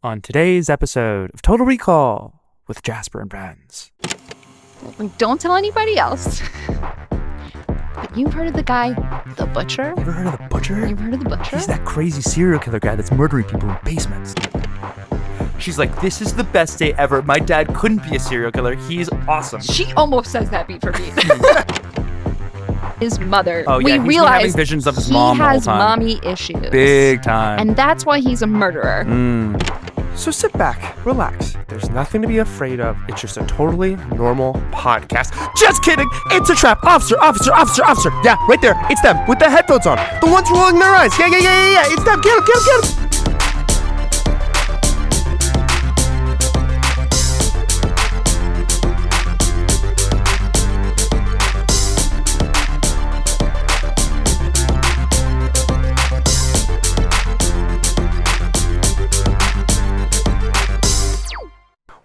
on today's episode of Total Recall with Jasper and Friends. Don't tell anybody else. But you've heard of the guy, the Butcher? You ever heard of the Butcher? You've heard of the Butcher? He's that crazy serial killer guy that's murdering people in basements. She's like, this is the best day ever. My dad couldn't be a serial killer. He's awesome. She almost says that beat for beat. His mother. Oh, yeah, we he's been realize having visions of his mom the he whole has time. mommy issues. Big time. And that's why he's a murderer. So sit back, relax. There's nothing to be afraid of. It's just a totally normal podcast. Just kidding! It's a trap! Officer! Yeah, right there. It's them with the headphones on. The ones rolling their eyes. Yeah. It's them. Get him.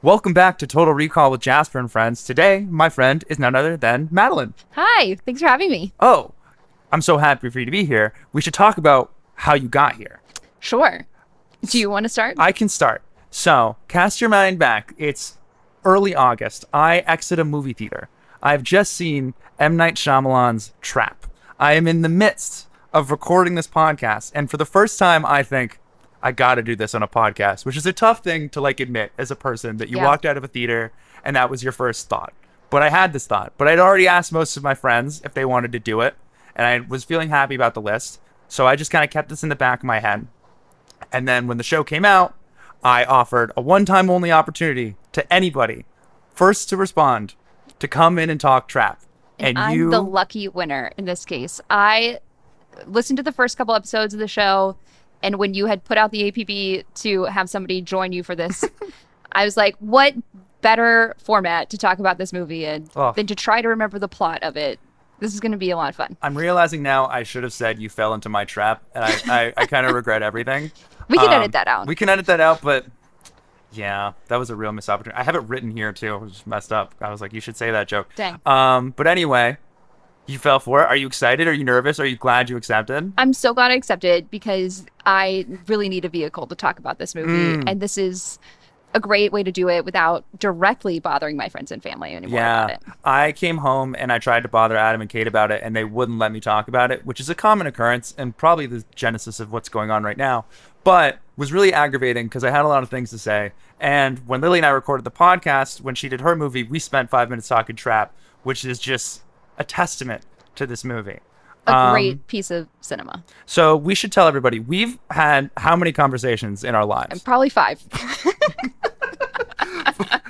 Welcome back to Total Recall with Jasper and Friends. Today, my friend is none other than Madeline. Hi, thanks for having me. Oh, I'm so happy for you to be here. We should talk about how you got here. Sure. Do you want to start? I can start. So, cast your mind back. It's early August. I exit a movie theater. I've just seen M. Night Shyamalan's Trap. I am in the midst of recording this podcast, and for the first time, I think, I gotta do this on a podcast, which is a tough thing to admit as a person that you walked out of a theater and that was your first thought. But I had this thought. But I'd already asked most of my friends if they wanted to do it, and I was feeling happy about the list. So I just kind of kept this in the back of my head. And then when the show came out, I offered a one-time only opportunity to anybody, first to respond, to come in and talk Trap. And I'm the lucky winner in this case. I listened to the first couple episodes of the show, and when you had put out the APB to have somebody join you for this, I was like, what better format to talk about this movie in than to try to remember the plot of it? This is going to be a lot of fun. I'm realizing now I should have said you fell into my trap, and I kind of regret everything. We can edit that out. We can edit that out, but yeah, that was a real missed opportunity. I have it written here, too. It was just messed up. I was like, you should say that joke. Dang. But anyway, you fell for it. Are you excited? Are you nervous? Are you glad you accepted? I'm so glad I accepted because I really need a vehicle to talk about this movie. And this is a great way to do it without directly bothering my friends and family anymore about it. I came home and I tried to bother Adam and Kate about it, and they wouldn't let me talk about it, which is a common occurrence and probably the genesis of what's going on right now. But was really aggravating because I had a lot of things to say. And when Lily and I recorded the podcast, when she did her movie, we spent 5 minutes talking Trap, which is just a testament to this movie. A great piece of cinema. So we should tell everybody, we've had how many conversations in our lives? Probably 5.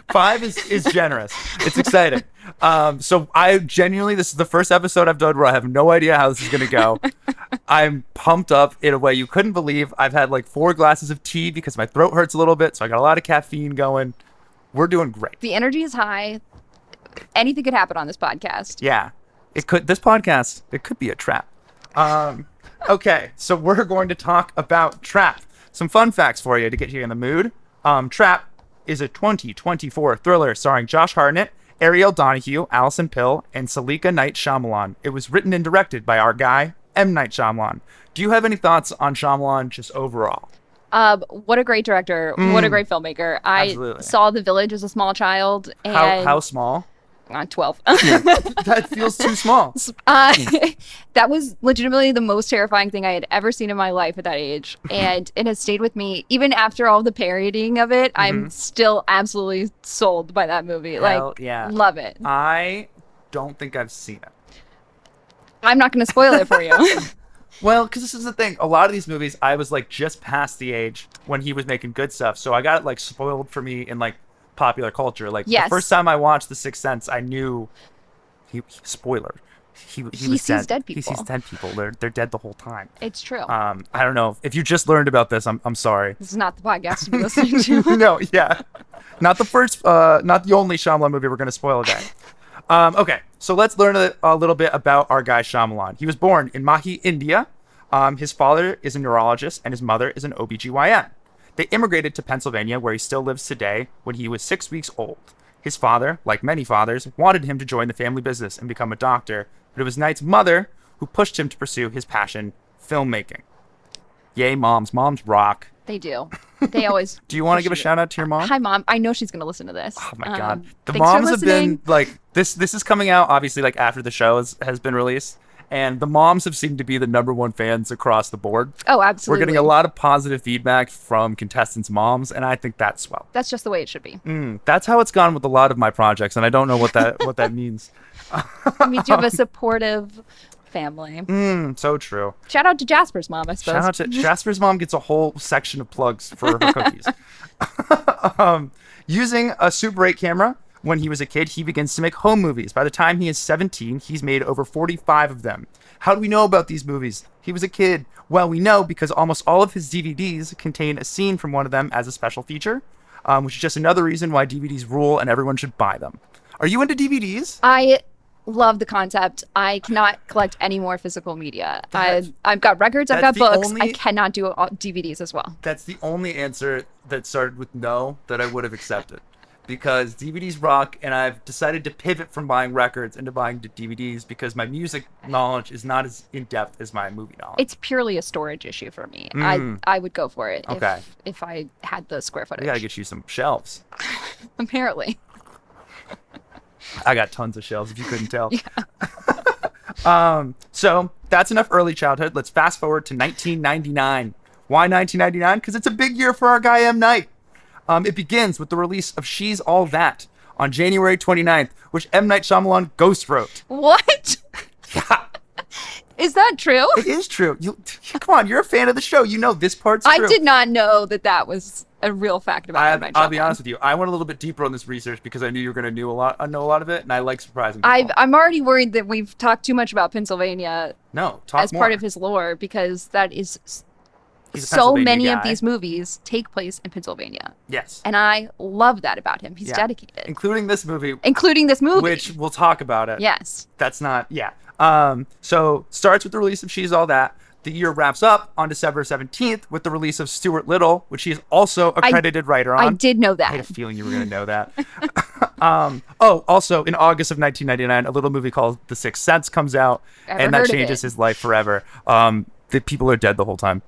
5 is generous. It's exciting. So I genuinely, this is the first episode I've done where I have no idea how this is going to go. I'm pumped up in a way you couldn't believe. I've had 4 glasses of tea because my throat hurts a little bit, so I got a lot of caffeine going. We're doing great. The energy is high. Anything could happen on this podcast. Yeah. This podcast, it could be a trap. Okay, so we're going to talk about Trap. Some fun facts for you to get you in the mood. Trap is a 2024 thriller starring Josh Hartnett, Ariel Donahue, Allison Pill, and Salika Night Shyamalan. It was written and directed by our guy, M. Night Shyamalan. Do you have any thoughts on Shyamalan just overall? What a great director. What a great filmmaker. Absolutely. I saw The Village as a small child. And How small? 12. That feels too small. That was legitimately the most terrifying thing I had ever seen in my life at that age. And it has stayed with me. Even after all the parodying of it, I'm still absolutely sold by that movie. Hell yeah. Love it. I don't think I've seen it. I'm not going to spoil it for you. Well, because this is the thing. A lot of these movies, I was just past the age when he was making good stuff. So I got it spoiled for me in popular culture. The first time I watched The Sixth Sense, I knew spoiler. He was sees dead people. He sees dead people. They're dead the whole time. It's true. I don't know if you just learned about this. I'm sorry. This is not the podcast to be listening to. No, yeah, not the first, not the only Shyamalan movie we're gonna spoil today. Okay, so let's learn a little bit about our guy Shyamalan. He was born in Mahi, India. His father is a neurologist and his mother is an OBGYN. They immigrated to Pennsylvania, where he still lives today, when he was 6 weeks old. His father, like many fathers, wanted him to join the family business and become a doctor, but it was Knight's mother who pushed him to pursue his passion, filmmaking. Yay, moms. Moms rock. They do. They always. Do you want to give a appreciate it. shout out to your mom? Hi, Mom. I know she's going to listen to this. Oh my God. The thanks for moms have listening. been like, this is coming out obviously like after the show has been released. And the moms have seemed to be the #1 fans across the board. Oh, absolutely. We're getting a lot of positive feedback from contestants' moms, and I think that's swell. That's just the way it should be. That's how it's gone with a lot of my projects, and I don't know what that means. It means you have a supportive family. So true. Shout out to Jasper's mom, I suppose. Shout out to Jasper's mom gets a whole section of plugs for her cookies. Using a Super 8 camera. When he was a kid, he begins to make home movies. By the time he is 17, he's made over 45 of them. How do we know about these movies? He was a kid. Well, we know because almost all of his DVDs contain a scene from one of them as a special feature, which is just another reason why DVDs rule and everyone should buy them. Are you into DVDs? I love the concept. I cannot collect any more physical media. I've got records, I've got that's the books. only- I cannot do DVDs as well. That's the only answer that started with no that I would have accepted. Because DVDs rock, and I've decided to pivot from buying records into buying DVDs because my music knowledge is not as in-depth as my movie knowledge. It's purely a storage issue for me. I would go for it Okay. if I had the square footage. I gotta get you some shelves. Apparently. I got tons of shelves, if you couldn't tell. So that's enough early childhood. Let's fast forward to 1999. Why 1999? Because it's a big year for our guy M. Night. It begins with the release of She's All That on January 29th, which M. Night Shyamalan ghost wrote. What? Yeah, Is that true? it is true. Come on, you're a fan of the show. You know this part's true. I did not know that was a real fact about M. Night I'll be Shyamalan. honest with you. I went a little bit deeper on this research because I knew you were going to know a lot of it, and I like surprising people. I'm already worried that we've talked too much about Pennsylvania No, talk as more. part of his lore because that is He's a so Pennsylvania many of guy. these movies take place in Pennsylvania. Yes. And I love that about him. He's Yeah. dedicated. Including this movie, Including this movie. which we'll talk about it. Yes. That's not, yeah. So starts with the release of She's All That. The year wraps up on December 17th with the release of Stuart Little, which he is also a credited writer on. I did know I had a that. feeling you were going to know that. Also in August of 1999, a little movie called The Sixth Sense comes out, Ever and that heard of changes it? his life forever. The people are dead the whole time.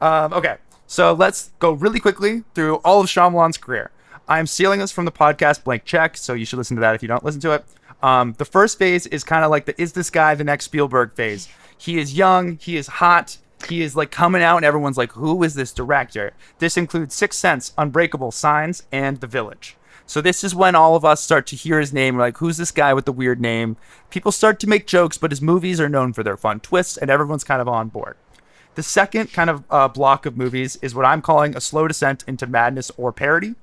Okay, so let's go really quickly through all of Shyamalan's career. I'm stealing this from the podcast Blank Check, so you should listen to that if you don't listen to it. The first phase is kind of like the is this guy the next Spielberg phase. He is young, he is hot, he is like coming out and everyone's like, who is this director? This includes Sixth Sense, Unbreakable, Signs, and The Village. So this is when all of us start to hear his name, like, who's this guy with the weird name? People start to make jokes, but his movies are known for their fun twists, and everyone's kind of on board. The second kind of block of movies is what I'm calling a slow descent into madness or parody.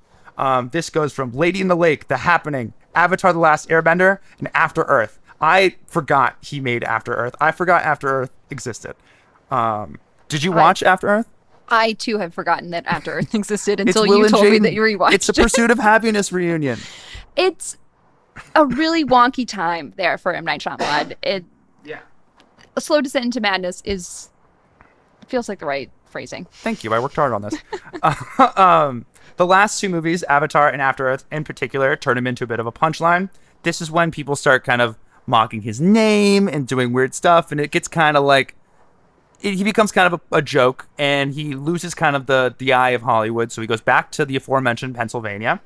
This goes from Lady in the Lake, The Happening, Avatar: The Last Airbender, and After Earth. I forgot he made After Earth. I forgot After Earth existed. Did you watch After Earth? I too have forgotten that After Earth existed until Will you and told me Jane. that you rewatched It's a it. Pursuit of Happiness reunion. It's a really wonky time there for M. Night Shyamalan. Yeah. A slow descent into madness feels like the right phrasing. Thank you. I worked hard on this. The last two movies, Avatar and After Earth in particular, turn him into a bit of a punchline. This is when people start kind of mocking his name and doing weird stuff, and it gets kind of like he becomes kind of a joke, and he loses kind of the eye of Hollywood. So he goes back to the aforementioned Pennsylvania,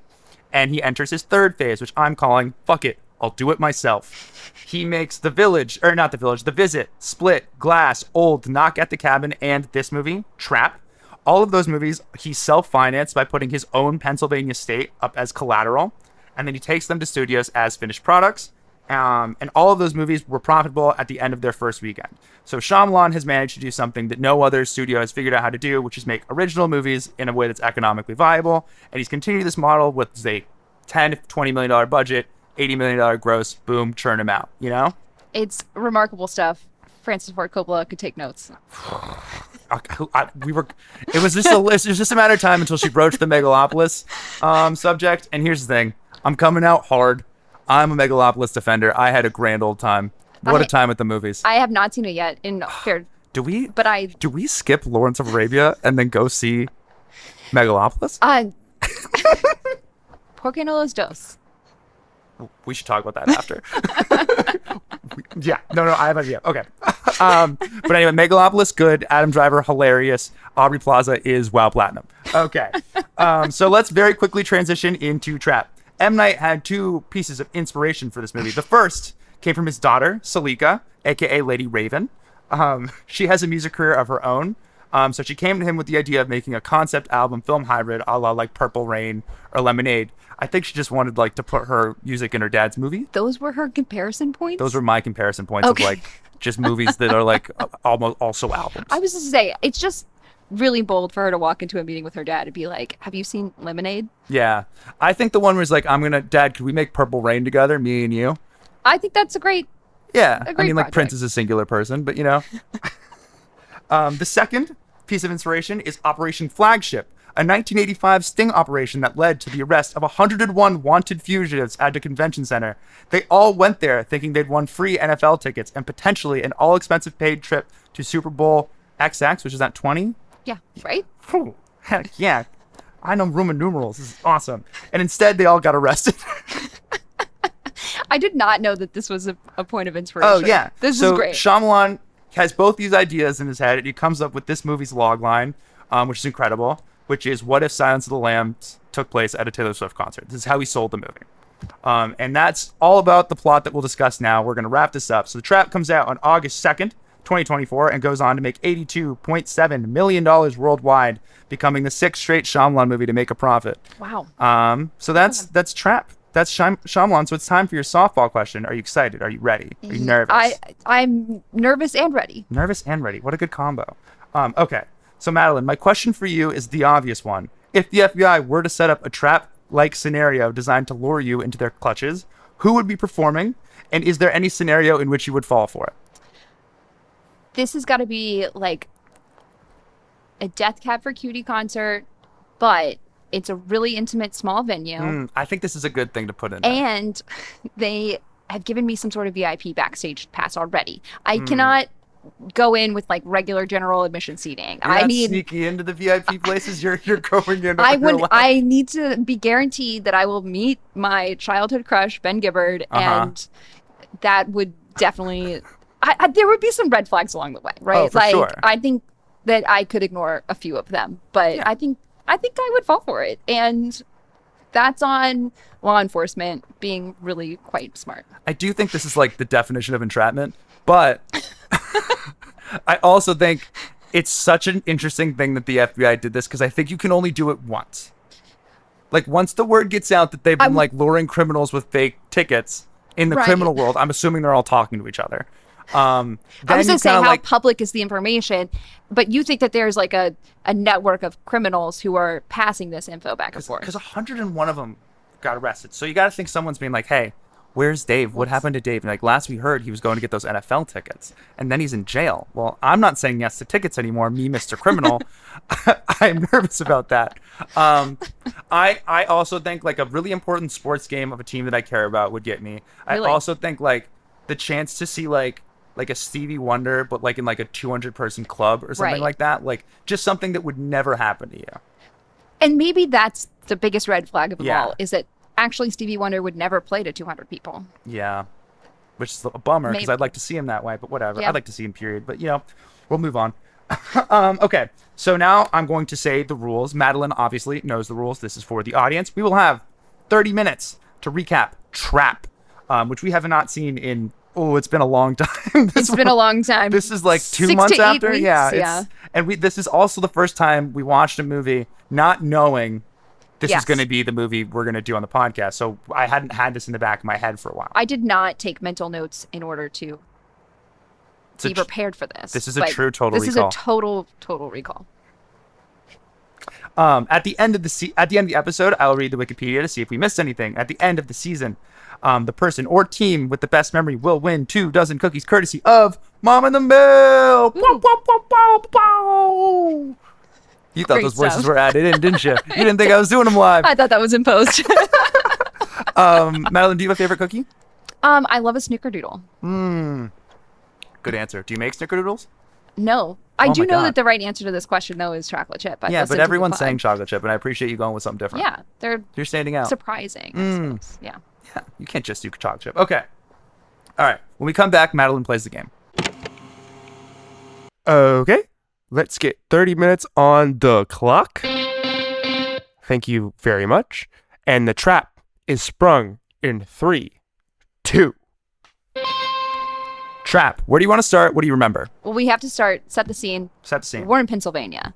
and he enters his third phase, which I'm calling "fuck it, I'll do it myself." He makes The Visit, Split, Glass, Old, Knock at the Cabin, and this movie, Trap. All of those movies he self-financed by putting his own Pennsylvania state up as collateral, and then he takes them to studios as finished products. And all of those movies were profitable at the end of their first weekend. So Shyamalan has managed to do something that no other studio has figured out how to do, which is make original movies in a way that's economically viable. And he's continued this model with, say, $10 to $20 million budget, $80 million gross, boom, churn him out, you know? It's remarkable stuff. Francis Ford Coppola could take notes. It was just a matter of time until she broached the Megalopolis subject. And here's the thing. I'm coming out hard. I'm a Megalopolis defender. I had a grand old time. What a time at the movies. I have not seen it yet. Do we skip Lawrence of Arabia and then go see Megalopolis? ¿Por qué no los dos? We should talk about that after. Yeah. No, I have an idea. Okay. But anyway, Megalopolis, good. Adam Driver, hilarious. Aubrey Plaza is WoW Platinum. Okay. So let's very quickly transition into Trap. M. Night had two pieces of inspiration for this movie. The first came from his daughter, Salika, a.k.a. Lady Raven. She has a music career of her own. So she came to him with the idea of making a concept album film hybrid a la like Purple Rain or Lemonade. I think she just wanted like to put her music in her dad's movie. Those were her comparison points? Those were my comparison points of like just movies that are like almost also albums. I was just to say, it's just really bold for her to walk into a meeting with her dad and be like, have you seen Lemonade? Yeah. I think the one was like, Dad, could we make Purple Rain together, me and you? I think that's a great Yeah. a I great mean, like project. Prince is a singular person, but you know. The second piece of inspiration is Operation Flagship, a 1985 sting operation that led to the arrest of 101 wanted fugitives at a convention center. They all went there thinking they'd won free NFL tickets and potentially an all-expensive paid trip to Super Bowl XX, which is at 20. Yeah, right? Whew, heck yeah. I know Roman numerals. This is awesome. And instead, they all got arrested. I did not know that this was a point of inspiration. Oh, yeah. This so is great. Shyamalan has both these ideas in his head, and he comes up with this movie's logline, which is incredible, which is, what if Silence of the Lambs took place at a Taylor Swift concert? This is how he sold the movie. And that's all about the plot that we'll discuss now. We're going to wrap this up. So The Trap comes out on August 2nd, 2024, and goes on to make $82.7 million worldwide, becoming the sixth straight Shyamalan movie to make a profit. Wow. So that's Trap. That's Shyamalan. So it's time for your softball question. Are you excited? Are you ready? Are you nervous? I'm nervous and ready. Nervous and ready. What a good combo. Okay. So Madeline, my question for you is the obvious one. If the FBI were to set up a trap-like scenario designed to lure you into their clutches, who would be performing? And is there any scenario in which you would fall for it? This has got to be like a Death Cab for Cutie concert, but it's a really intimate small venue. I think this is a good thing to put in there. And they have given me some sort of VIP backstage pass already. I cannot go in with like regular general admission seating. You're I not need sneaky into the VIP places. You're going in. I need to be guaranteed that I will meet my childhood crush Ben Gibbard, and that would definitely there would be some red flags along the way, right? Oh, for sure. I think that I could ignore a few of them, but Yeah. I think I would fall for it, and that's on law enforcement being really quite smart. I do think this is like the definition of entrapment, but I also think it's such an interesting thing that the FBI did this, because I think you can only do it once. Like, once the word gets out that they've been like luring criminals with fake tickets in the Right. criminal world, I'm assuming they're all talking to each other. I was going to say, how public is the information, but you think that there's like a network of criminals who are passing this info back and forth. because 101 of them got arrested. So you got to think someone's being like, hey, where's Dave? What happened to Dave? And like, last we heard, he was going to get those NFL tickets, and then he's in jail. Well, I'm not saying yes to tickets anymore, me, Mr. Criminal. I'm nervous about that. I also think like a really important sports game of a team that I care about would get me. Really? I also think like the chance to see like a Stevie Wonder, but like in like a 200-person club or something Right. like that, like just something that would never happen to you. And maybe that's the biggest red flag of them Yeah. all, is that actually Stevie Wonder would never play to 200 people. Yeah, which is a bummer, because Maybe. I'd like to see him that way, but whatever. Yeah. I'd like to see him, period. But, you know, we'll move on. Okay, so now I'm going to say the rules. Madeline obviously knows the rules. This is for the audience. We will have 30 minutes to recap Trap, which we have not seen in, it's been a long time. It's been a long time. This is like 2 6 months to 8 after. weeks, Yeah, yeah. And this is also the first time we watched a movie not knowing this is Yes. going to be the movie we're going to do on the podcast. So I hadn't had this in the back of my head for a while. I did not take mental notes in order to It's a be tr- prepared for this. This is a true total This recall. is a total recall. At the end of the episode, I'll read the Wikipedia to see if we missed anything. At the end of the season, the person or team with the best memory will win 2 dozen cookies, courtesy of Mom in the Mill. Pow, pow, pow, pow, pow. You thought Great those voices stuff. were added in, didn't you? You didn't think I was doing them live. I thought that was imposed. Madeline, do you have a favorite cookie? I love a snickerdoodle. Good answer. Do you make snickerdoodles? No. I Oh do my know God. that the right answer to this question, though, is chocolate chip. Yeah, but everyone's saying chocolate. chocolate chip, and I appreciate you going with something different. Yeah, they're You're standing out. surprising. I suppose. Yeah. Yeah, you can't just do chocolate chip. Okay. All right. When we come back, Madeline plays the game. Okay, let's get 30 minutes on the clock. Thank you very much. And the trap is sprung in 3, 2. Trap. Where do you want to start? What do you remember? Well, we have to set the scene. Set the scene. We're in Pennsylvania.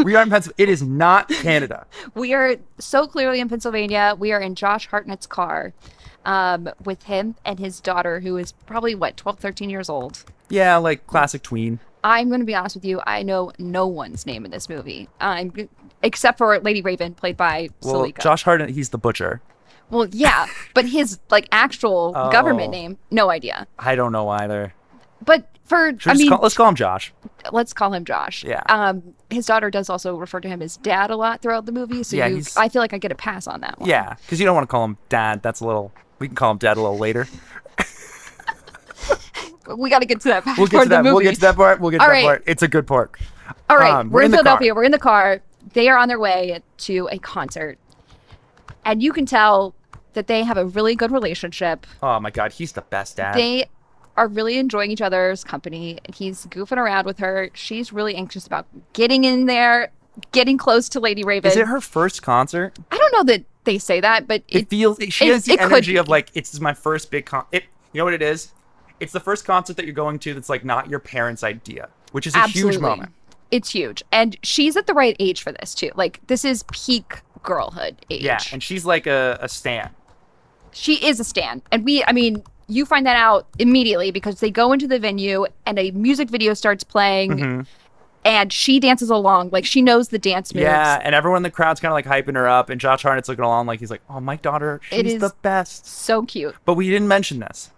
We are in Pennsylvania. It is not Canada. We are so clearly in Pennsylvania. We are in Josh Hartnett's car with him and his daughter, who is probably, 12, 13 years old. Yeah, like classic tween. I'm going to be honest with you. I know no one's name in this movie, except for Lady Raven, played by Salika. Josh Hartnett, he's the butcher. Well, yeah, but his actual government name, no idea. I don't know either. But let's call him Josh. Let's call him Josh. Yeah. His daughter does also refer to him as Dad a lot throughout the movie, so yeah, I feel like I get a pass on that one. Yeah, because you don't want to call him Dad. We can call him Dad a little later. We got to get to that part We'll get to that. We'll get to that part. It's a good part. All right, we're in Philadelphia. We're in the car. They are on their way to a concert, and you can tell that they have a really good relationship. Oh my God, he's the best dad. They are really enjoying each other's company. He's goofing around with her. She's really anxious about getting in there, getting close to Lady Raven. Is it her first concert? I don't know that they say that, but she has the energy of it's my first big you know what it is? It's the first concert that you're going to that's not your parents' idea, which is a huge moment. It's huge. And she's at the right age for this too. This is peak girlhood age. Yeah, and she's like a stan. She is a stan. And you find that out immediately because they go into the venue and a music video starts playing. Mm-hmm. And she dances along, she knows the dance moves. Yeah, and everyone in the crowd's kind of hyping her up, and Josh Hartnett's looking along he's like, oh, my daughter, she's the best. So cute. But we didn't mention this.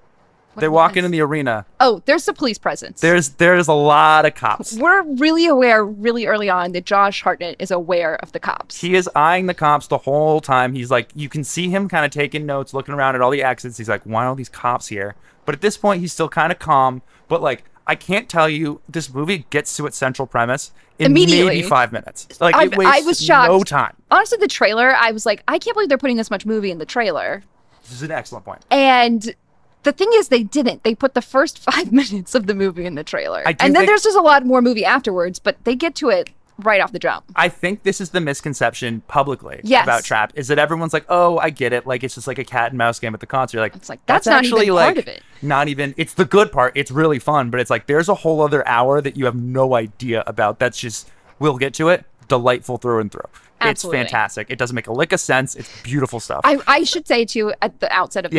They walk into the arena. Oh, there's a police presence. There's a lot of cops. We're really aware really early on that Josh Hartnett is aware of the cops. He is eyeing the cops the whole time. He's you can see him kind of taking notes, looking around at all the exits. He's like, why are all these cops here? But at this point, he's still kind of calm. But I can't tell you, this movie gets to its central premise in maybe 5 minutes. It wastes I was shocked. No time. Honestly, the trailer, I was like, I can't believe they're putting this much movie in the trailer. This is an excellent point. And the thing is, they didn't. They put the first 5 minutes of the movie in the trailer. And then there's just a lot more movie afterwards, but they get to it right off the jump. I think this is the misconception publicly yes. about Trap, is that everyone's like, oh, I get it. It's just a cat and mouse game at the concert. It's that's not actually even part of it. Not even, it's the good part. It's really fun, but it's there's a whole other hour that you have no idea about. That's just, we'll get to it. Delightful through and through. Absolutely. It's fantastic. It doesn't make a lick of sense. It's beautiful stuff. I should say, too, at the outset of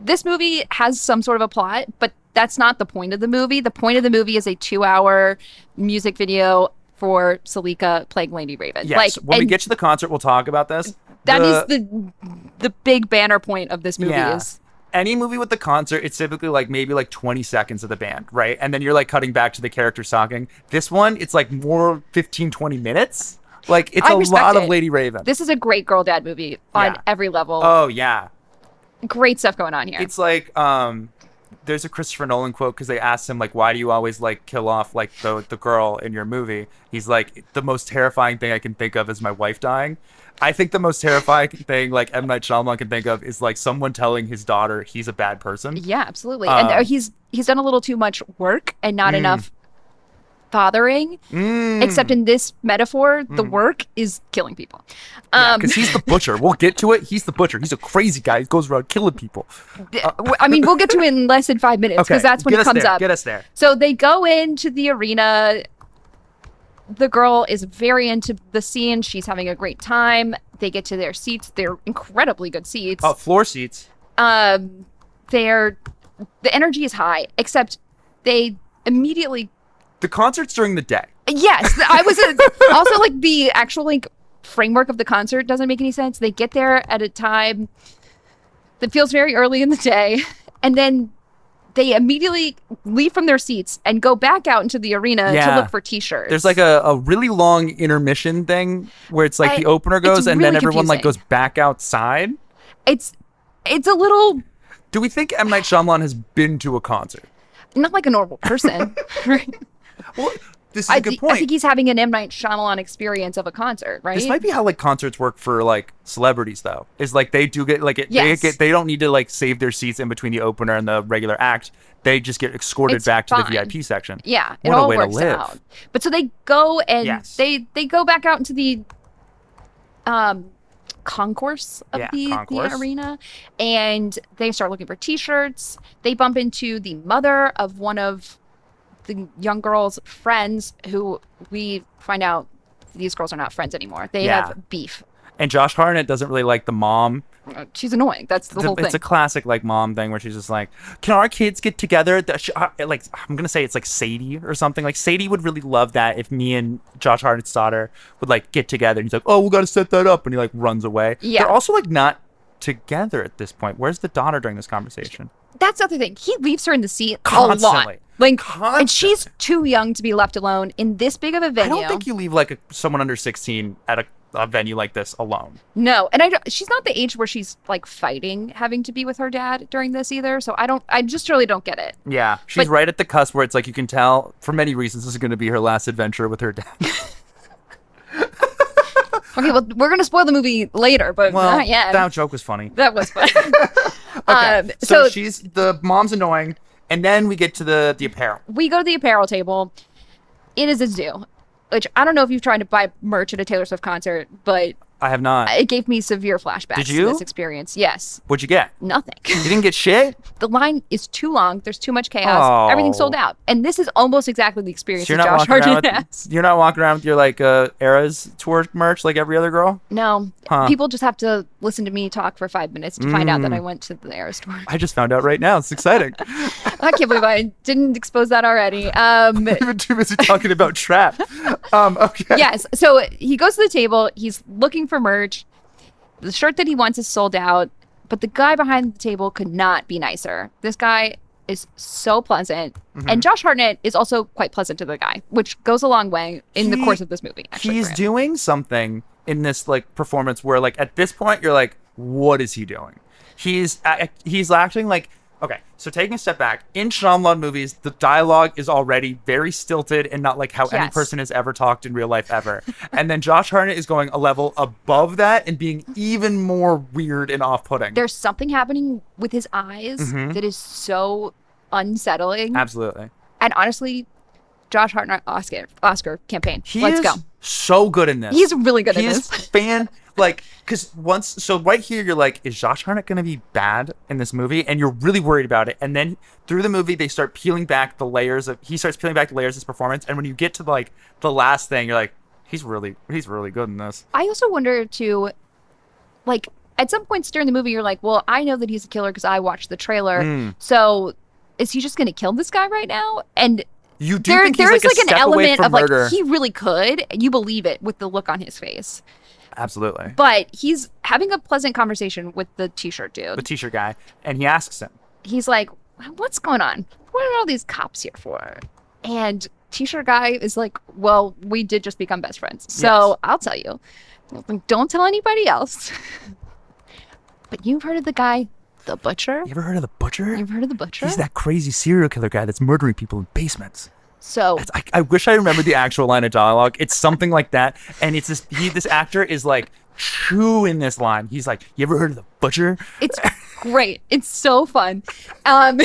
this movie has some sort of a plot, but that's not the point of the movie. The point of the movie is a 2-hour music video for Salika playing Lady Raven. Yes, when we get to the concert, we'll talk about this. That is the big banner point of this movie. Is any movie with the concert, it's typically maybe 20 seconds of the band, right? And then you're cutting back to the characters talking. This one, it's more 15, 20 minutes. It's a lot of Lady Raven. This is a great girl dad movie on every level. Oh, yeah. Great stuff going on here. It's there's a Christopher Nolan quote because they asked him why do you always kill off the girl in your movie? He's the most terrifying thing I can think of is my wife dying. I think the most terrifying thing M. Night Shyamalan can think of is someone telling his daughter he's a bad person. Yeah, absolutely. And he's done a little too much work and not enough fathering, except in this metaphor, the work is killing people. Because he's the butcher. We'll get to it. He's the butcher. He's a crazy guy. He goes around killing people. We'll get to it in less than 5 minutes because that's when it comes up. Get us there. So they go into the arena. The girl is very into the scene. She's having a great time. They get to their seats. They're incredibly good seats. Oh, floor seats. The energy is high, except they immediately. The concert's during the day. Yes, I was also the actual framework of the concert doesn't make any sense. They get there at a time that feels very early in the day, and then they immediately leave from their seats and go back out into the arena to look for T-shirts. There's a really long intermission thing where it's the opener goes and then everyone goes back outside. It's a little. Do we think M. Night Shyamalan has been to a concert? Not like a normal person. Right? Well, this is a good point. I think he's having an M. Night Shyamalan experience of a concert, right? This might be how concerts work for celebrities though. Is they do get they don't need to save their seats in between the opener and the regular act. they just get escorted It's back to the fine. VIP section. Yeah, it What a all way to works live. out. But so they go and Yes. they go back out into the concourse of Yeah, the concourse. arena, and they start looking for T-shirts. They bump into the mother of one of the young girl's friends, who we find out these girls are not friends anymore. They Yeah. have beef. And Josh Hartnett doesn't really like the mom. She's annoying. That's the whole thing. It's a classic like mom thing where she's just like, "Can our kids get together?" Like I'm gonna say it's like Sadie or something. Like Sadie would really love that if me and Josh Hartnett's daughter would like get together. And he's like, "Oh, we got to set that up," and he like runs away. Yeah. They're also like not together at this point. Where's the daughter during this conversation? That's the other thing. He leaves her in the seat a Constantly. lot. Like, Constantly. and she's too young to be left alone in this big of a I venue. don't think you leave like someone under 16 at a venue like this alone. No, and she's not the age where she's like fighting having to be with her dad during this either. So I just really don't get it. Yeah, she's But- right at the cusp where it's like you can tell for many reasons this is going to be her last adventure with her dad. Okay, well, we're gonna spoil the movie later, but Well, not yet. that joke was funny. That was fun. Okay, so so she's the mom's annoying, and then we get to the apparel. we go to the apparel table. It is a zoo, which I don't know if you've tried to buy merch at a Taylor Swift concert, but I have not. it gave me severe flashbacks Did to you? this experience. Yes, What'd you get? nothing. You didn't get shit. The line is too long. There's too much chaos. Everything's sold Oh. out. And this is almost exactly the experience So you're that not Josh walking around. Hartnett has. You're not walking around with your like Eras tour merch like every other girl. No, Huh. people just have to listen to me talk for 5 minutes to find out Mm. that I went to the Air store. I just found out right now. It's exciting. I can't believe I didn't expose that already. Even too busy talking about trap. Okay. Yes. So he goes to the table. He's looking for merch. The shirt that he wants is sold out, but the guy behind the table could not be nicer. This guy is so pleasant. Mm-hmm. And Josh Hartnett is also quite pleasant to the guy, which goes a long way in the He- course of this movie. Actually, He's for him. doing something in this like performance where like at this point you're like, what is he doing? He's acting like, okay, so taking a step back, in Shyamalan movies, the dialogue is already very stilted and not like how any Yes. person has ever talked in real life ever. And then Josh Hartnett is going a level above that and being even more weird and off-putting. There's something happening with his eyes Mm-hmm. that is so unsettling. Absolutely. And honestly, Josh Hartnett Oscar campaign. He Let's is go. so good in this. He's really good He at is this. because right here you're like, is Josh Hartnett going to be bad in this movie? And you're really worried about it. And then through the movie, he starts peeling back the layers of his performance. And when you get to like the last thing, you're like, he's really good in this. I also wonder too, like at some points during the movie, you're like, well, I know that he's a killer because I watched the trailer. Mm. So is he just going to kill this guy right now? And You do there think he's is like, a like an step away element from of murder. like he really could. You believe it with the look on his face. Absolutely. But he's having a pleasant conversation with the t-shirt dude. The t-shirt guy. And he asks him, He's like, what's going on? What are all these cops here for? And t-shirt guy is like, well, we did just become best friends. So Yes. I'll tell you. Don't tell anybody else. But you've heard of the guy, the butcher? you ever heard of the butcher? You've heard of the butcher? He's that crazy serial killer guy that's murdering people in basements. So I wish I remembered the actual line of dialogue. It's something like that, and it's this actor is like chewing this line. He's like, "You ever heard of the butcher?" it's great. It's so fun. And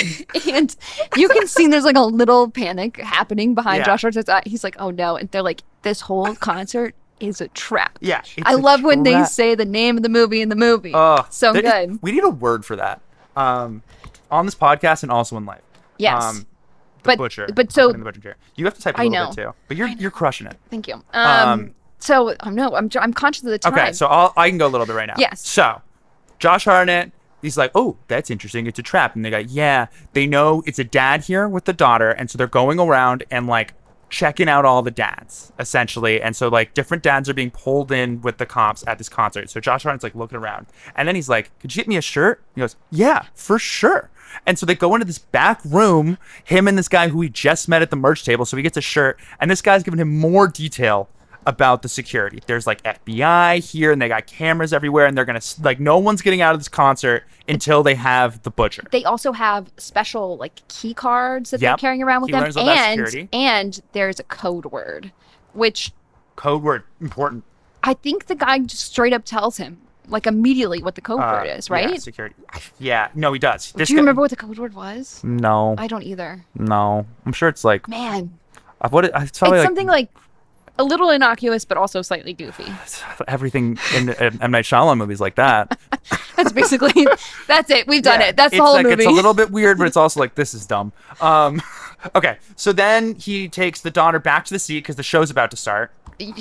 you can see there's like a little panic happening behind Yeah. Josh Hartnett's eye. He's like, oh no. And they're like, this whole concert is a trap. Yeah, it's I a love when they trap. say the name of the movie in the movie. So there is- good. we need a word for that on this podcast and also in life. Yes. the But- butcher. but I'm so- putting the butcher chair. You have to type a I little know. bit too, but you're crushing it. Thank you. Um, So no, I'm conscious of the time. Okay, so I can go a little bit right now. Yes. So, Josh Hartnett, he's like, oh, that's interesting. It's a trap. And they go, yeah, they know it's a dad here with the daughter. And so they're going around and like checking out all the dads, essentially. And so like different dads are being pulled in with the cops at this concert. So Josh Hartnett's like looking around. And then he's like, could you get me a shirt? He goes, yeah, for sure. And so they go into this back room, him and this guy who he just met at the merch table. So he gets a shirt. And this guy's giving him more detail about the security. There's like FBI here and they got cameras everywhere and they're going to like no one's getting out of this concert until they have the butcher. They also have special like key cards that Yep. they're carrying around with He them, learns all about security. and there's a code word, which Code word important. I think the guy just straight up tells him, like immediately what the code word is, right? Yeah, security. Yeah, no, he does. Do you remember what the code word was? No. I don't either. No. I'm sure it's like... Man. It's probably It's something like a little innocuous, but also slightly goofy. Everything in M. Night Shyamalan movies like that. That's basically, that's it. We've done it. That's the it's whole like, movie. It's a little bit weird, but it's also like, this is dumb. Okay, so then he takes the daughter back to the seat because the show's about to start.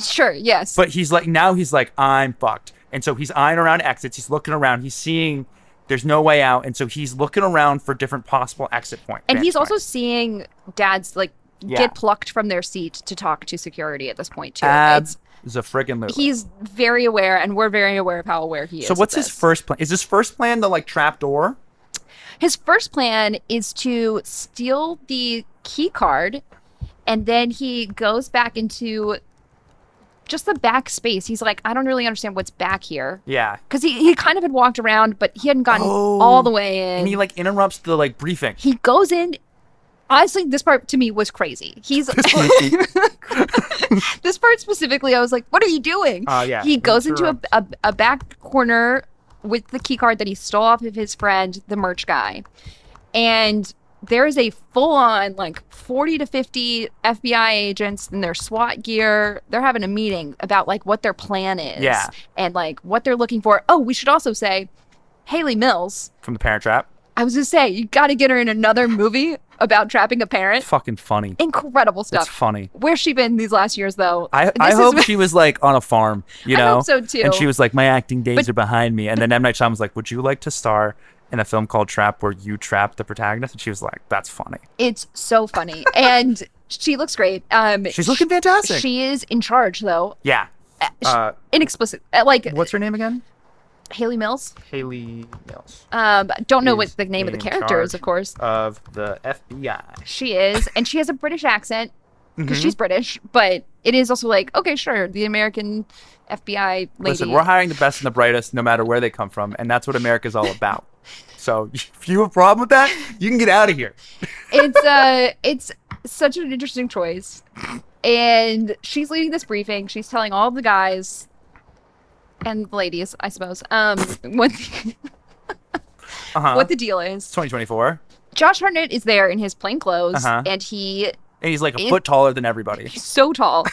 Sure, yes. But he's like, I'm fucked. And so he's eyeing around exits. He's looking around. He's seeing there's no way out. And so he's looking around for different possible exit points. And he's also seeing dads like Yeah. get plucked from their seat to talk to security at this point too. Is a friggin' loser. He's very aware, and we're very aware of how aware he is. So what's of his this. first plan? Is his first plan the like trap door? His first plan is to steal the key card, and then he goes back into just the back space. He's like, I don't really understand what's back here. Yeah. Because he kind of had walked around, but he hadn't gotten all the way in. And he like interrupts the like briefing. He goes in. Honestly, this part to me was crazy. He's this part specifically, I was like, "What are you doing?" Yeah. He goes into a back corner with the key card that he stole off of his friend, the merch guy, and there is a full-on like 40 to 50 FBI agents in their SWAT gear. They're having a meeting about like what their plan is, Yeah. and like what they're looking for. Oh, we should also say, Haley Mills. From The Parent Trap. I was gonna say, you got to get her in another movie about trapping a parent. It's fucking funny. Incredible stuff. It's funny. Where's she been these last years, though? I hope she was like on a farm, you know? I hope so too. And she was like, my acting days are behind me. And then M. Night Shyamalan was like, would you like to star in a film called Trap where you trap the protagonist? And she was like, that's funny. It's so funny. And she looks great. She's looking fantastic. She is in charge, though. Yeah. Inexplicit. Like, What's her name again? Haley Mills. Haley Mills. Don't know what the name of the character is, of course. Of the FBI. She is. And she has a British accent because she's British. But it is also like, okay, sure, the American FBI lady. Listen, we're hiring the best and the brightest no matter where they come from. And that's what America's all about. So if you have a problem with that, you can get out of here. It's such an interesting choice. And she's leading this briefing. She's telling all the guys and the ladies, I suppose, what the deal is. 2024. Josh Hartnett is there in his plain clothes, and And he's like a foot taller than everybody. he's so tall.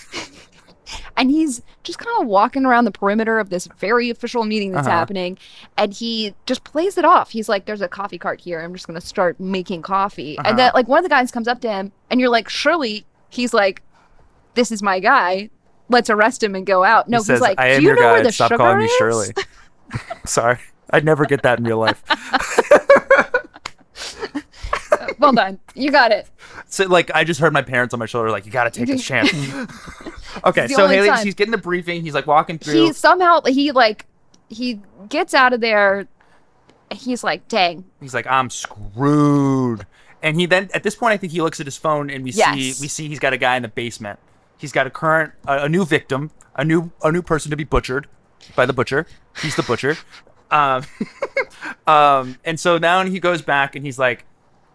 And he's just kind of walking around the perimeter of this very official meeting that's happening. And he just plays it off. He's like, there's a coffee cart here. I'm just going to start making coffee. And then like one of the guys comes up to him and you're like, surely he's like, this is my guy. Let's arrest him and go out. No, He says, he's like, I am do you your know guy. where the Stop sugar calling me is? Shirley. Sorry. I'd never get that in real life. Well done. You got it. So, like, I just heard my parents on my shoulder, like, you got to take this chance. Okay, the so only Haley, time. he's getting the briefing. He's, like, walking through. He somehow, he gets out of there. He's like, dang. He's like, I'm screwed. And he then, at this point, I think he looks at his phone and we see he's got a guy in the basement. He's got a new victim, a new person to be butchered by the butcher. He's the butcher. And so now he goes back and he's like,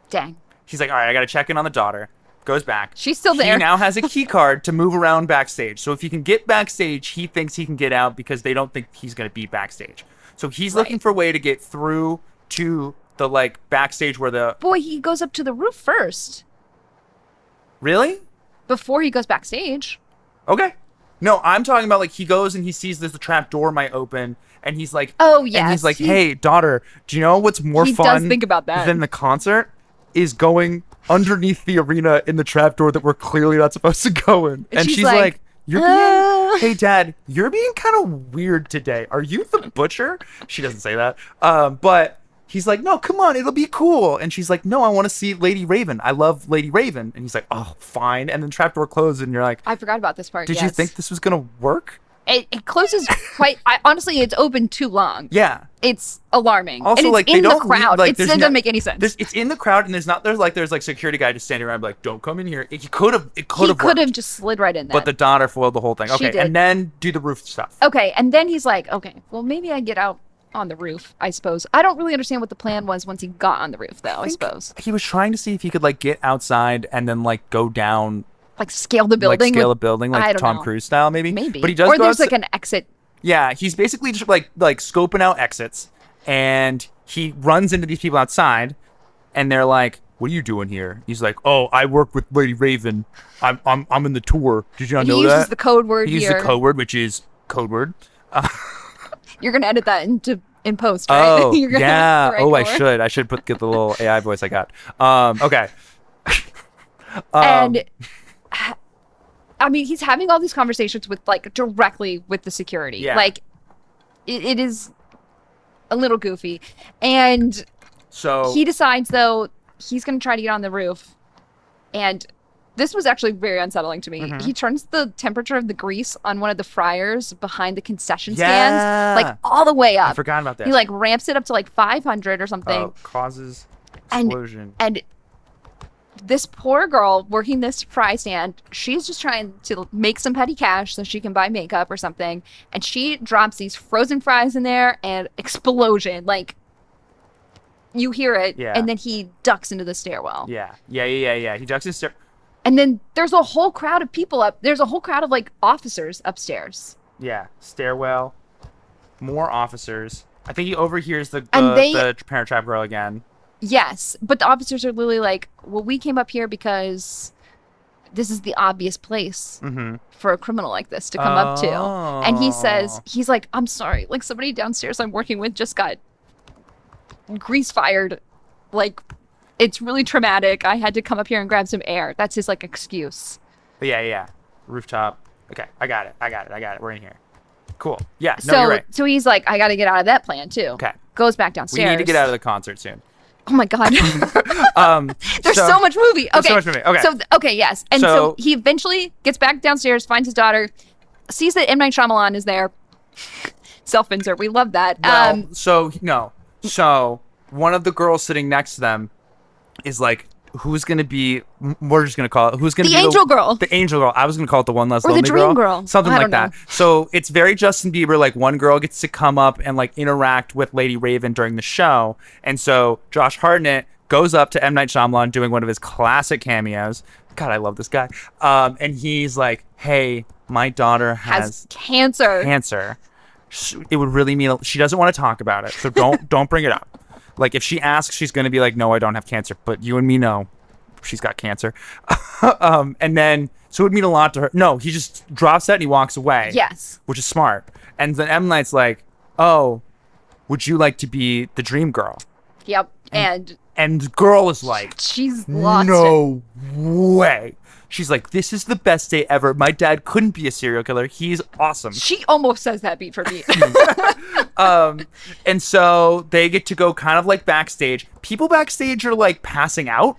Dang. all right, I got to check in on the daughter. Goes back. She's still there. He now has a key card to move around backstage. So if he can get backstage, he thinks he can get out because they don't think he's going to be backstage. So he's looking for a way to get through to the like backstage where the... Boy, he goes up to the roof first. Really? Before he goes backstage. Okay. No, I'm talking about like he goes and he sees there's a trap door might open and he's like... Oh, yes. And he's like, hey, daughter, do you know what's more He fun does think about that. than the concert? Is going underneath the arena in the trap door that we're clearly not supposed to go in. And she's like you're being, hey, Dad, you're being kind of weird today. Are you the butcher? She doesn't say that. But he's like, no, come on, it'll be cool. And she's like, no, I want to see Lady Raven. I love Lady Raven. And he's like, oh, fine. And then trap door closes and you're like, I forgot about this part. did you think this was going to work? It closes quite... honestly, it's open too long. Yeah. It's alarming. Also, and it's like, they in the don't crowd. like, It doesn't make any sense. It's in the crowd, and there's like security guy just standing around, like, don't come in here. He could have just slid right in there. but the daughter foiled the whole thing. Okay, did. and then do the roof stuff. Okay, and then he's like, okay, well, maybe I get out on the roof, I suppose. I don't really understand what the plan was once he got on the roof, though, I suppose. He was trying to see if he could like get outside and then like go down, Like scale the building? like scale a building, I like don't Tom know. Cruise style, maybe. Maybe. But he does. Or go there's outside- like an exit Yeah, he's basically just like scoping out exits, and he runs into these people outside, and they're like, "What are you doing here?" He's like, "Oh, I work with Lady Raven. I'm in the tour. Did you not know that?" He uses the code word He here. uses the code word, which is code word. You're gonna edit that in post, right? Oh, You're gonna yeah. have the Oh, right I code. should. I should get the little AI voice I got. Okay. And I mean, he's having all these conversations with like directly with the security. Yeah. Like it is a little goofy. And So he decides though he's going to try to get on the roof. And this was actually very unsettling to me. Mm-hmm. He turns the temperature of the grease on one of the fryers behind the concession Yeah. stands like all the way up. I forgot about that. He like ramps it up to like 500 or something. Causes And- explosion. And this poor girl working this fry stand, she's just trying to make some petty cash so she can buy makeup or something. And she drops these frozen fries in there and explosion. Like, you hear it. Yeah. And then he ducks into the stairwell. Yeah. He ducks his And then there's a whole crowd of people up. There's a whole crowd of like officers upstairs. Yeah, stairwell. More officers. I think he overhears the Parent Trap girl again. Yes. But the officers are literally like, well, we came up here because this is the obvious place for a criminal like this to come up to. And he says, he's like, I'm sorry. Like somebody downstairs I'm working with just got grease fired. Like, it's really traumatic. I had to come up here and grab some air. That's his like excuse. But yeah. Rooftop. Okay, I got it. We're in here. Cool. Yeah, no, you're right. So he's like, I got to get out of that plan too. Okay. Goes back We downstairs. need to get out of the concert soon. Oh my God. There's so much movie. Okay. so much movie. Okay. So, yes. And so So- he eventually gets back downstairs, finds his daughter, sees that M. Night Shyamalan is there. Self-insert. We love that. Well, So one of the girls sitting next to them is like, who's going to be, we're just going to call it, who's going to The be angel girl. The angel girl. I was going to call it the one less Or the lonely dream girl. Something I like don't that. know. So it's very Justin Bieber. Like one girl gets to come up and like interact with Lady Raven during the show. And so Josh Hartnett goes up to M. Night Shyamalan doing one of his classic cameos. God, I love this guy. And he's like, hey, my daughter Has cancer. cancer. It would really mean she doesn't want to talk about it, so don't bring it up. Like if she asks, she's going to be like, no, I don't have cancer, but you and me know she's got cancer. And then so it would mean a lot to her. No, he just drops that and he walks away. Yes. Which is smart. And then M. Night's like, oh, would you like to be the dream girl? Yep. And And the girl is like, she's lost it. no way. She's like, this is the best day ever. My dad couldn't be a serial killer. He's awesome. She almost says that beat for beat. And so they get to go kind of like backstage. People backstage are like passing out.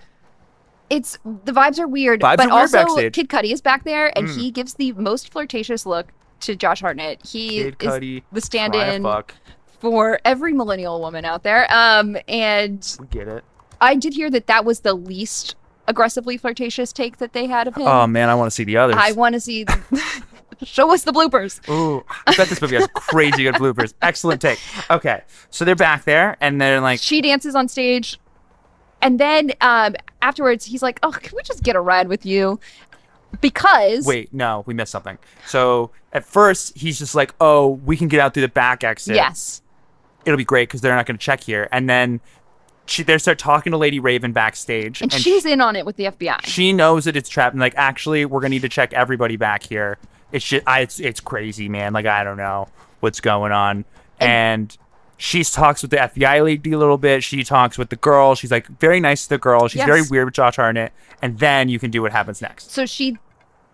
It's the vibes are weird, Vibes but are weird also backstage. Kid Cudi is back there, and he gives the most flirtatious look to Josh Hartnett. He Kid is Cudi, the trying stand-in to fuck. for every millennial woman out there. And We get it. I did hear that was the least aggressively flirtatious take that they had of him. Oh man, I want to see the others. I want to see. Show us the bloopers. Ooh, I bet this movie has crazy good bloopers. Excellent take. Okay, so they're back there, and they're like, She dances on stage, and then afterwards he's like, "Oh, can we just get a ride with you?" Because wait, no, we missed something. So at first, he's just like, oh, we can get out through the back exit. yes, It'll be great because they're not going to check here. And then they start talking to Lady Raven backstage. and she's in on it with the FBI. She knows that it's trapped. And like, actually, we're going to need to check everybody back here. It's just, it's crazy, man. Like, I don't know what's going on. And she talks with the FBI lady a little bit. She talks with the girl. She's like very nice to the girl. She's Yes. very weird with Josh Hartnett. And then you can do what happens next. So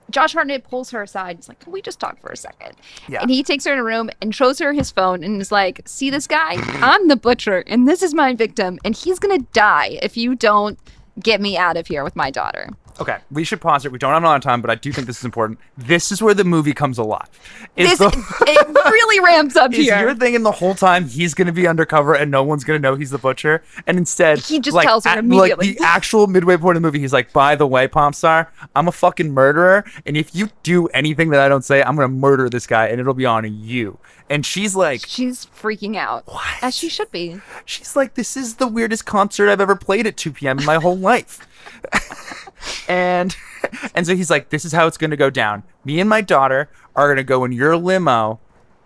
Josh Hartnett pulls her aside. He's like, "Can we just talk for a second?" Yeah. And he takes her in a room and shows her his phone and is like, "See this guy? I'm the butcher, and this is my victim, and he's gonna die if you don't get me out of here with my daughter." Okay, we should pause it. We don't have a lot of time, but I do think this is important. This is where the movie comes alive. It really ramps up Is here. you're thinking the whole time he's going to be undercover and no one's going to know he's the butcher? And instead, He just like, tells her Like immediately. the actual midway point of the movie, he's like, by the way, Pomp Star, I'm a fucking murderer. And if you do anything that I don't say, I'm going to murder this guy and it'll be on you. And she's like, She's freaking out. What? As she should be. she's like, this is the weirdest concert I've ever played at 2 p.m. in my whole life. and so he's like, this is how it's going to go down. Me and my daughter are going to go in your limo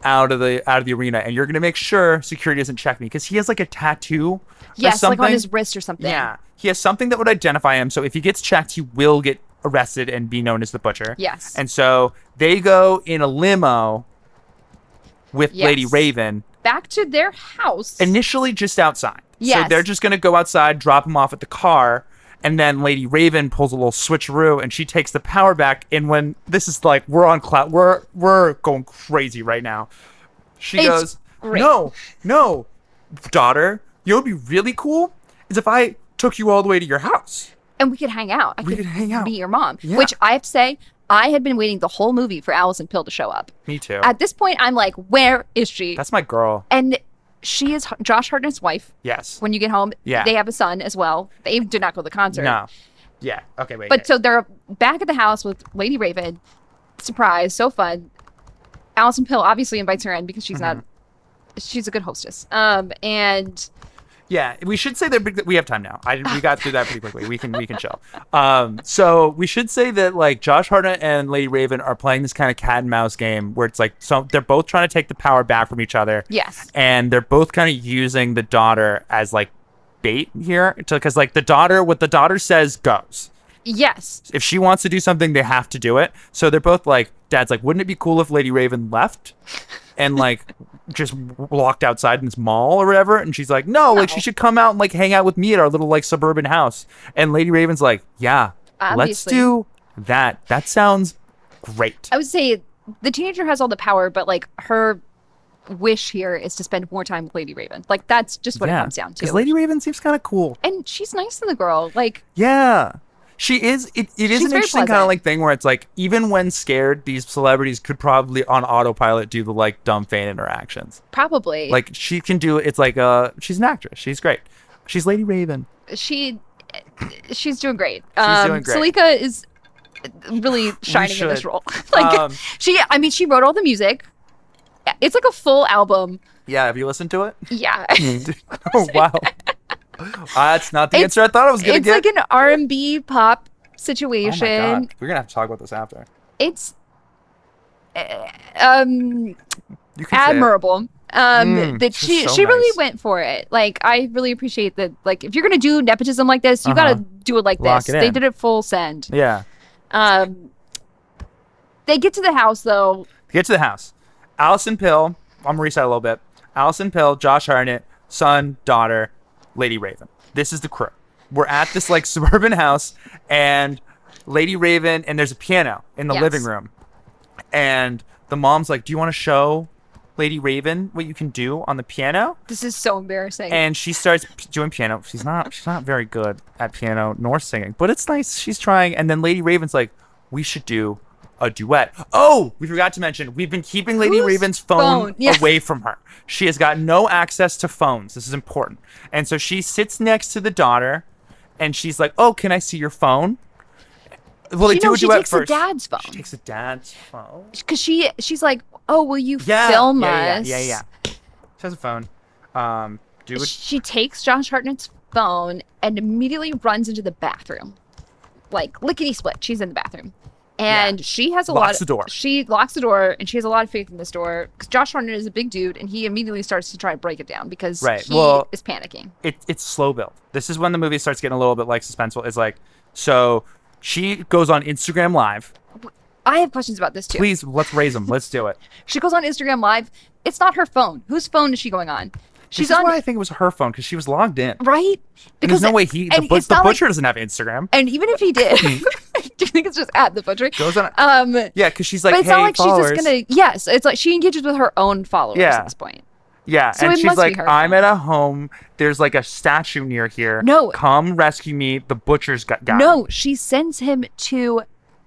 out of the arena, and you're gonna make sure security doesn't check me because he has like a tattoo. Or Yes, like on something. his wrist or something. Yeah, he has something that would identify him. So if he gets checked, he will get arrested and be known as the Butcher. Yes. And so they go in a limo with Yes. Lady Raven. Back to their house. Initially just outside. So Yes. they're just going to go outside, drop him off at the car, and then Lady Raven pulls a little switcheroo and she takes the power back. And when this is like, we're on cloud, we're going crazy right now. She It's goes, great. no, daughter, you know what would be really cool is if I took you all the way to your house. And we could hang out. We could hang out. Be your mom. Yeah. Which I have to say, I had been waiting the whole movie for Allison Pill to show up. Me too. At this point, I'm like, where is she? That's my girl. And she is Josh Hartnett's wife. Yes. When you get home, Yeah. they have a son as well. They did not go to the concert. No. Yeah. Okay, wait. But so they're back at the house with Lady Raven. Surprise, so fun. Allison Pill obviously invites her in because she's Mm-hmm. not. She's a good hostess. And yeah, we should say that we have time now. We got through that pretty quickly. We can chill. So we should say that like Josh Hartnett and Lady Raven are playing this kind of cat and mouse game where it's like so they're both trying to take the power back from each other. yes, And they're both kind of using the daughter as like bait here because like what the daughter says goes. yes, If she wants to do something, they have to do it. So they're both like, Dad's like, wouldn't it be cool if Lady Raven left and like just walked outside in this mall or whatever? And she's like, no, like she should come out and like hang out with me at our little like suburban house. And Lady Raven's like, yeah, let's Obviously. do that. That sounds great. I would say the teenager has all the power, but like her wish here is to spend more time with Lady Raven. Like that's just what it comes down to. Because Lady Raven seems kind of cool. And she's nice to the girl. Like Yeah. She is. It is She's an very interesting kind pleasant. of like thing where it's like even when scared, these celebrities could probably on autopilot do the like dumb fan interactions. probably Like she can do. It's like she's an actress. She's great. She's Lady Raven. she's doing great. Doing great. Salika is really shining in this should. role. Like Um, she wrote all the music. It's like a full album. Yeah. Have you listened to it? Yeah. Oh wow. That's not the It's- answer I thought I was gonna It's get. like an R&B pop Oh my situation. god. We're gonna have to talk about this after. It's You can say it. admirable. That it's she so really nice. went for it. Like I really appreciate that. Like if you're gonna do nepotism like this, you gotta do it like Lock this. it They in. did it full send. Yeah. They get to the house though. Get to the house. Allison Pill. I'm gonna reset a little bit. Allison Pill, Josh Hartnett, son, daughter, Lady Raven. This is the crew. We're at this like suburban house, and Lady Raven, and there's a piano in the Yes. living room, and the mom's like, "Do you want to show Lady Raven what you can do on the piano?" This is so embarrassing. And she starts doing piano. She's not very good at piano nor singing, but it's nice. She's trying. And then Lady Raven's like, "We should do a duet." Oh, we forgot to mention, we've been keeping Lady Whose Raven's phone phone? Yeah. away from her. She has got no access to phones. This is important. And so she sits next to the daughter, and she's like, "Oh, can I see your phone?" Well, they She do a knows she duet takes the first. dad's phone. She takes the dad's phone. Because she's like, oh, will you Yeah, film yeah, us? yeah. She has a phone. Do it. She takes Josh Hartnett's phone and immediately runs into the bathroom. Like lickety split. She's in the bathroom. And Yeah. she has a Locks lot of the door. She locks the door and she has a lot of faith in this door because Josh Hartnett is a big dude and he immediately starts to try to break it down because Right, he well- is panicking. It's slow build. This is when the movie starts getting a little bit like suspenseful. It's like, so she goes on Instagram Live. I have questions about this too. Please, let's raise them. Let's do it. She goes on Instagram Live. It's not her phone. Whose phone is she going on? She's This is on why I think it was her phone because she was logged in. right? And there's no way and the it's not like- butcher doesn't have Instagram. and even if he did, do you think it's just at the butcher? Goes on. Yeah, because she's like, but it's hey, not like followers. she's just gonna. Yes, it's like she engages with her own followers Yeah. at this point. Yeah, So and it she's must be like, her I'm phone. at a home. There's like a statue near here. No. Come rescue me. The butcher's got No, she sends him to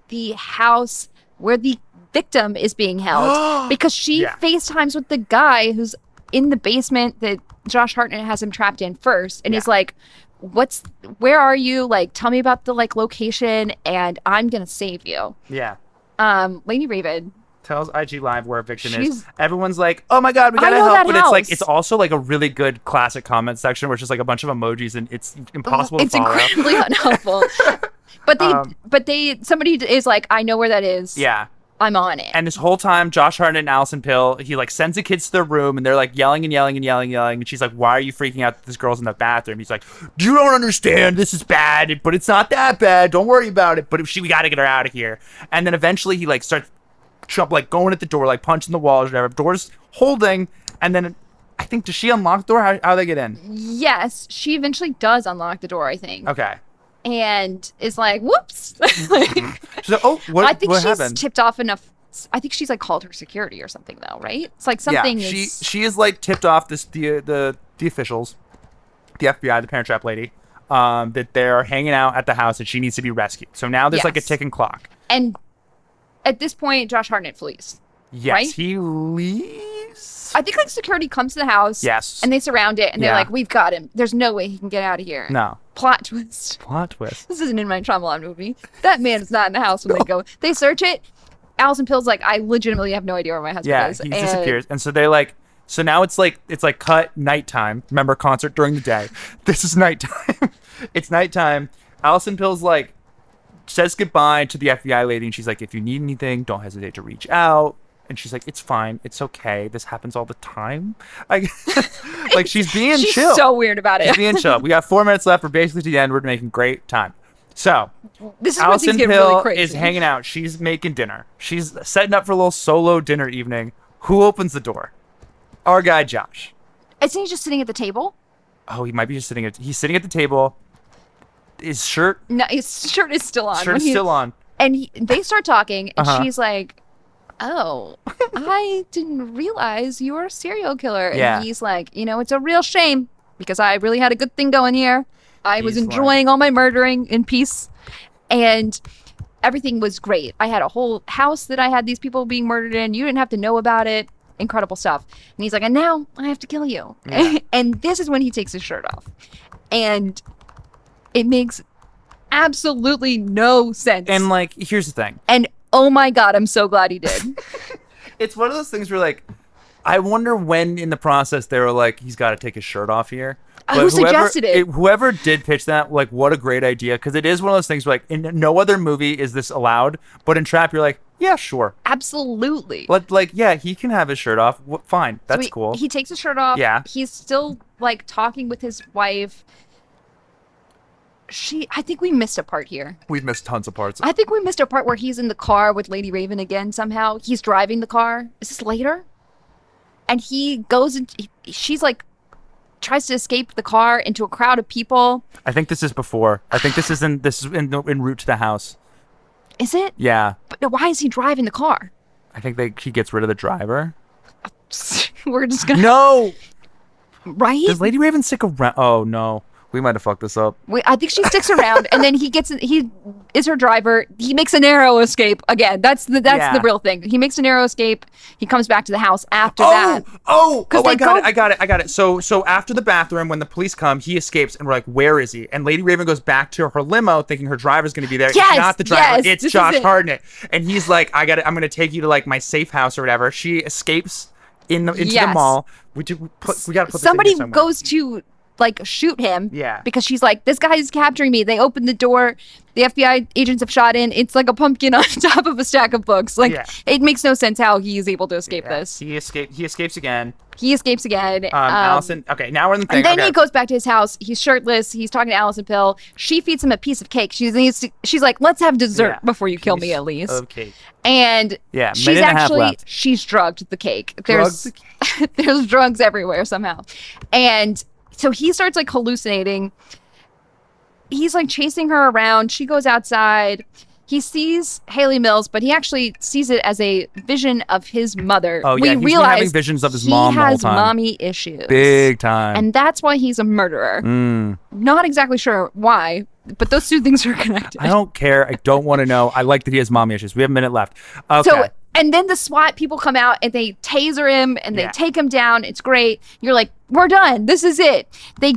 the house where the victim is being held because she Yeah. FaceTimes with the guy who's in the basement that Josh Hartnett has him trapped in first, and Yeah. he's like, where are you? Like, tell me about the like location, and I'm gonna save you. Yeah. Lady Raven. Tells IG Live where a victim is. She's- Everyone's like, "Oh my god, we I gotta know help!" that But it's like house. it's also like a really good classic comment section, where it's just like a bunch of emojis and it's impossible to It's follow. incredibly unhelpful. But somebody is like, I know where that is. Yeah. I'm on it. And this whole time, Josh Hartnett and Allison Pill, he like sends the kids to their room and they're like yelling and yelling and yelling and yelling. And she's like, why are you freaking out that this girl's in the bathroom? He's like, you don't understand. This is bad, but it's not that bad. Don't worry about it. But we got to get her out of here. And then eventually he like starts like going at the door, like punching the walls or whatever. Door's holding. And then I think, does she unlock the door? How do they get in? Yes, she eventually does unlock the door, I think. Okay. And is like, whoops. She's like, oh, what I think what she's happened? tipped off enough. I think she's like called her security or something though, right? It's like something is... she is like tipped off the officials, the FBI, the Parent Trap lady, that they're hanging out at the house and she needs to be rescued. So now there's like a ticking clock. And at this point, Josh Hartnett flees. Yes, right? he leaves. I think like security comes to the house. Yes. And they surround it and they're like, we've got him. There's no way he can get out of here. No. Plot twist. Plot twist. This isn't in my Shyamalan movie. That man is not in the house when they go. They search it. Allison Pill's like, I legitimately have no idea where my husband is. Yeah, he disappears. And so they like, so now it's like cut nighttime. Remember, concert during the day. This is nighttime. It's nighttime. Allison Pill's like, says goodbye to the FBI lady. And she's like, if you need anything, don't hesitate to reach out. And she's like, it's fine. It's okay. This happens all the time. Like she's being chill. She's so weird about it. She's being chill. We got 4 minutes left. We're basically to the end. We're making great time. So, this is Allison Pill really crazy. is hanging out. She's making dinner. She's setting up for a little solo dinner evening. Who opens the door? Our guy, Josh. Isn't he just sitting at the table? Oh, he might be just sitting at... He's sitting at the table. His shirt... No, his shirt is still on. Shirt is still on. And they start talking, and Uh-huh. she's like, oh, I didn't realize you were a serial killer. And Yeah. he's like, it's a real shame because I really had a good thing going here. I was He's enjoying all my murdering in peace. And everything was great. I had a whole house that I had these people being murdered in. You didn't have to know about it. Incredible stuff. And he's like, and now I have to kill you. Yeah. And this is when he takes his shirt off. And it makes absolutely no sense. And, like, here's the thing. And oh my God, I'm so glad he did. It's one of those things where, like, I wonder when in the process they were like, he's got to take his shirt off here. Who suggested it? Whoever did pitch that, like, what a great idea. Because it is one of those things where, like, in no other movie is this allowed. But in Trap, you're like, yeah, sure. Absolutely. But, like, yeah, he can have his shirt off. Fine. That's cool. He takes his shirt off. Yeah. He's still, like, talking with his wife. I think we missed a part here. We've missed tons of parts. I think we missed a part where he's in the car with Lady Raven again somehow. He's driving the car. Is this later? And he goes and she's like, tries to escape the car into a crowd of people. I think this is before. I think this is en route to the house. Is it? Yeah. But why is he driving the car? I think he gets rid of the driver. We're just gonna... No! Right? Does Lady Raven stick around? Oh, no. We might have fucked this up. Wait, I think she sticks around, and then he is her driver. He makes a narrow escape again. That's the real thing. He makes a narrow escape. He comes back to the house after that. I got it. So after the bathroom, when the police come, he escapes, and we're like, where is he? And Lady Raven goes back to her limo, thinking her driver's going to be there. Yes, it's not the driver. yes, It's Josh Hartnett, and he's like, I'm going to take you to like my safe house or whatever. She escapes into the mall. We got to put somebody this in goes to like shoot him. Yeah. Because she's like, this guy is capturing me. They open the door. The FBI agents have shot in. It's like a pumpkin on top of a stack of books. Like it makes no sense how he is able to escape this. He escapes again. Allison. Okay, now we're in the thing. And then he goes back to his house. He's shirtless. He's talking to Allison Pill. She feeds him a piece of cake. She's like, let's have dessert before you kill me, at least. Okay. And she's drugged the cake. There's drugs everywhere somehow. And so he starts like hallucinating. He's like chasing her around. She goes outside. He sees Haley Mills, but he actually sees it as a vision of his mother. Oh, yeah. He's been having visions of his mom the whole time. He has mommy issues. Big time. And that's why he's a murderer. Not exactly sure why, but those two things are connected. I don't care. I don't want to know. I like that he has mommy issues. We have a minute left. Okay. So, and then the SWAT people come out and they taser him and they take him down. It's great. You're like, we're done. This is it. They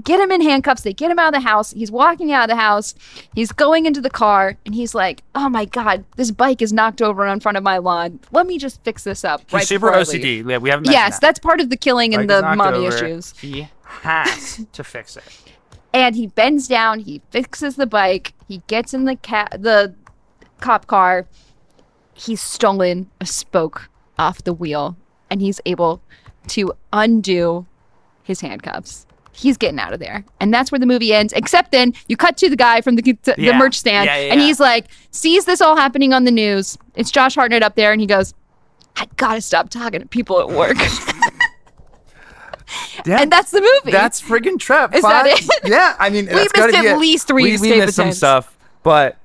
get him in handcuffs. They get him out of the house. He's walking out of the house. He's going into the car and he's like, oh my God, this bike is knocked over in front of my lawn. Let me just fix this up. He's super OCD. Yeah, we haven't mentioned that. That's part of the killing and the mommy issues. He has to fix it. And he bends down. He fixes the bike. He gets in the cop car. he's stolen a spoke off the wheel and he's able to undo his handcuffs. He's getting out of there. And that's where the movie ends. Except then you cut to the guy from the merch stand and he's like, sees this all happening on the news. It's Josh Hartnett up there and he goes, I gotta stop talking to people at work. Yeah, and that's the movie. That's friggin' Trap. Is that it? Yeah, I mean, we missed at least three we statement missed some times. stuff, but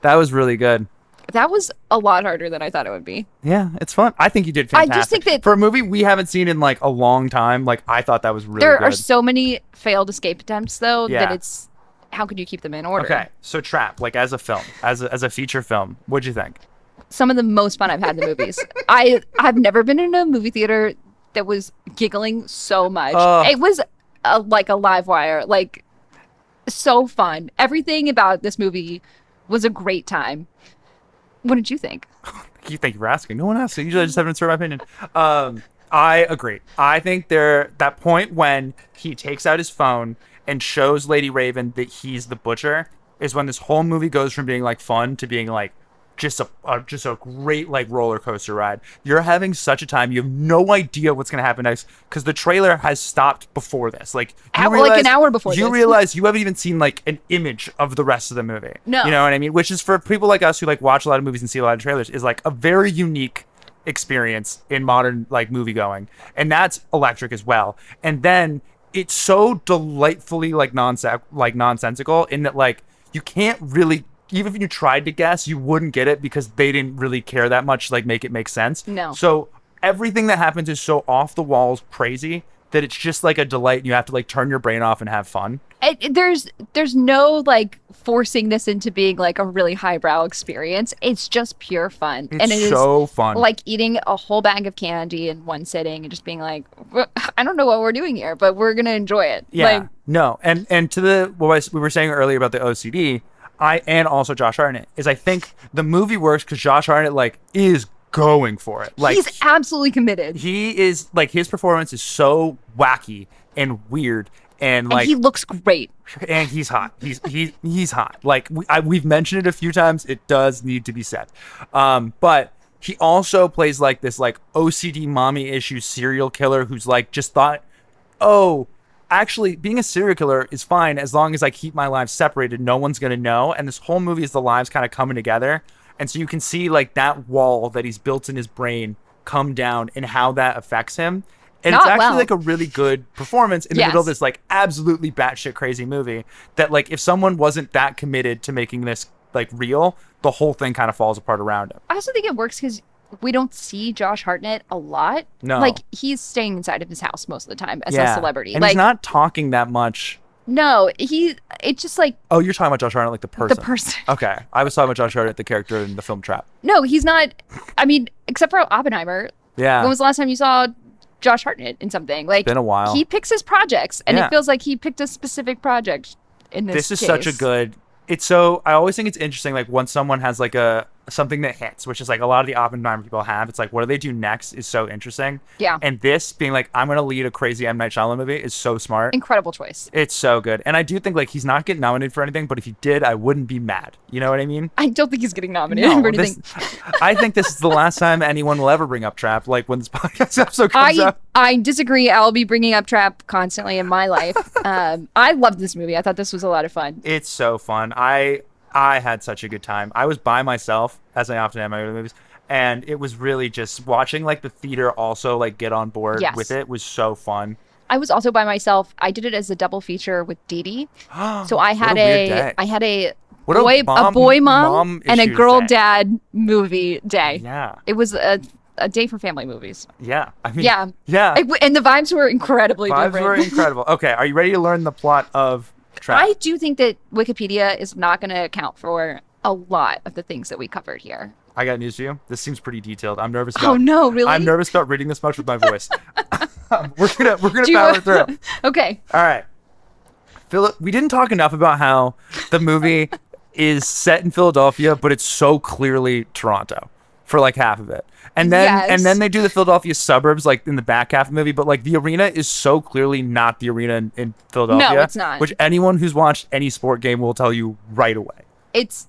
that was really good. That was a lot harder than I thought it would be. Yeah, it's fun. I think you did fantastic. I just think that for a movie we haven't seen in like a long time, like I thought that was really there good. are so many failed escape attempts though Yeah. that it's how could you keep them in order? Okay, so Trap, like as a film, as a feature film, what'd you think? Some of the most fun I've had in the movies. I've never been in a movie theater that was giggling so much. It was like a live wire, like so fun. Everything about this movie was a great time. What did you think? Thank you for asking. No one asked. Usually I just have to insert my opinion. I agree. I think that point when he takes out his phone and shows Lady Raven that he's the butcher is when this whole movie goes from being like fun to being like just a great like roller coaster ride. You're having such a time. You have no idea what's gonna happen next because the trailer has stopped before this. Like like an hour before you this. realize you haven't even seen like an image of the rest of the movie. No, you know what I mean? Which is for people like us who like watch a lot of movies and see a lot of trailers is like a very unique experience in modern like movie going, and that's electric as well. And then it's so delightfully like nonsensical in that like you can't really. Even if you tried to guess, you wouldn't get it because they didn't really care that much, like make it make sense. No. So everything that happens is so off the walls crazy that it's just like a delight and you have to like turn your brain off and have fun. There's no like forcing this into being like a really highbrow experience. It's just pure fun. It's and it so is fun. like eating a whole bag of candy in one sitting and just being like, I don't know what we're doing here, but we're going to enjoy it. Yeah. Like, no. And to the what we were saying earlier about the OCD, and also Josh Hartnett is I think the movie works because Josh Hartnett like is going for it. Like he's absolutely committed. He is like his performance is so wacky and weird and like he looks great. And he's hot. He's hot. Like we've mentioned it a few times. It does need to be said. But he also plays like this like OCD mommy issue serial killer who's like just thought, oh. Actually, being a serial killer is fine as long as I keep my lives separated. No one's going to know. And this whole movie is the lives kind of coming together. And so you can see like that wall that he's built in his brain come down and how that affects him. And Not it's actually well. like a really good performance in the Yes. middle of this like absolutely batshit crazy movie that like if someone wasn't that committed to making this like real, the whole thing kind of falls apart around him. I also think it works because we don't see Josh Hartnett a lot. No. Like he's staying inside of his house most of the time as a celebrity. And like he's not talking that much. no, it's just like Oh, you're talking about Josh Hartnett like the person. the person. Okay. I was talking about Josh Hartnett, the character in the film Trap. No, he's not. I mean, except for Oppenheimer. Yeah. When was the last time you saw Josh Hartnett in something? Like, Been a while. He picks his projects, and Yeah. it feels like he picked a specific project in this This is case. such a good. It's so. I always think it's interesting, like when someone has like something that hits, which is like a lot of the Oppenheimer people have. It's like, what do they do next? Is so interesting. Yeah. And this being like, I'm gonna lead a crazy M. Night Shyamalan movie is so smart. Incredible choice. It's so good, and I do think like he's not getting nominated for anything, but if he did, I wouldn't be mad. You know what I mean? I don't think he's getting nominated for anything. I think this is the last time anyone will ever bring up Trap. Like when this podcast episode comes out. I disagree. I'll be bringing up Trap constantly in my life. I loved this movie. I thought this was a lot of fun. It's so fun. I had such a good time. I was by myself, as I often am in my movies, and it was really just watching like the theater also like get on board Yes. with it was so fun. I was also by myself. I did it as a double feature with Dee Dee. So I had What a weird day. I had a What a boy mom mom and a issues girl day. dad movie day. Yeah. It was a day for family movies. Yeah. I mean, Yeah. Yeah. And the vibes were incredibly Vibes different. were incredible. Okay. Are you ready to learn the plot of Trap? I do think that Wikipedia is not going to account for a lot of the things that we covered here. I got news for you. This seems pretty detailed. I'm nervous about Oh no, really? I'm nervous about reading this much with my voice. we're gonna Do you- power through. Okay. All right. Philip, we didn't talk enough about how the movie is set in Philadelphia, but it's so clearly Toronto for like half of it. And then they do the Philadelphia suburbs like in the back half of the movie, but like the arena is so clearly not the arena in Philadelphia. No, it's not. Which anyone who's watched any sport game will tell you right away. It's